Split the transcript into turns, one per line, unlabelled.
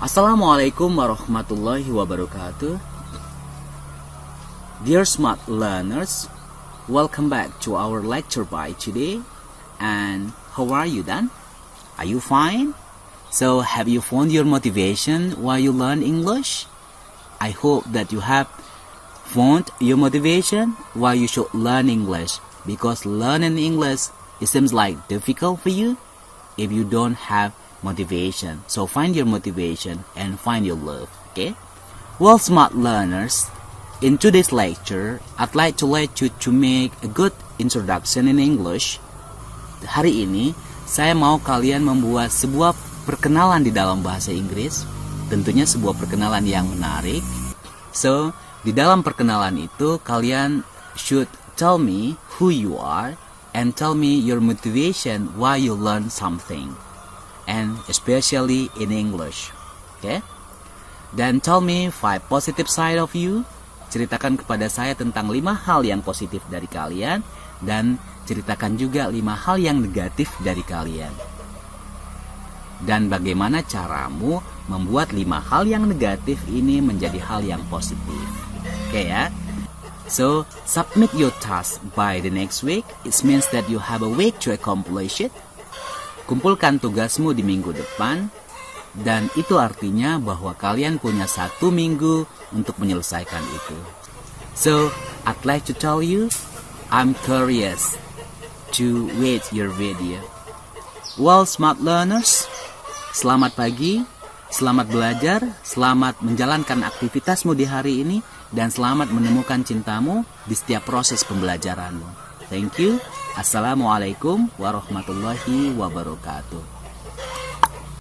Assalamualaikum warahmatullahi wabarakatuh. Dear smart learners, welcome back to our lecture by today. And how are you then? Are you fine? So have you found your motivation while you learn English? I hope that you have found your motivation while you should learn English, because learning English, it seems like difficult for you if you don't have motivation. So find your motivation and find your love, okay? Well, smart learners, in today's lecture, I'd like to let you to make a good introduction in English. Hari ini, saya mau kalian membuat sebuah perkenalan di dalam bahasa Inggris. Tentunya sebuah perkenalan yang menarik. So, di dalam perkenalan itu, kalian should tell me who you are and tell me your motivation why you learn something. And especially in English, okay? Dan tell me 5 positive side of you. Ceritakan kepada saya tentang 5 hal yang positif dari kalian, dan ceritakan juga 5 hal yang negatif dari kalian. Dan bagaimana caramu membuat 5 hal yang negatif ini menjadi hal yang positif. Oke ya? So, submit your task by the next week. It means that you have a week to accomplish it. Kumpulkan tugasmu di minggu depan, dan itu artinya bahwa kalian punya 1 minggu untuk menyelesaikan itu. So, I'd like to tell you, I'm curious to read your video. Well, smart learners, selamat pagi, selamat belajar, selamat menjalankan aktivitasmu di hari ini, dan selamat menemukan cintamu di setiap proses pembelajaranmu. Thank you. Assalamualaikum warahmatullahi wabarakatuh.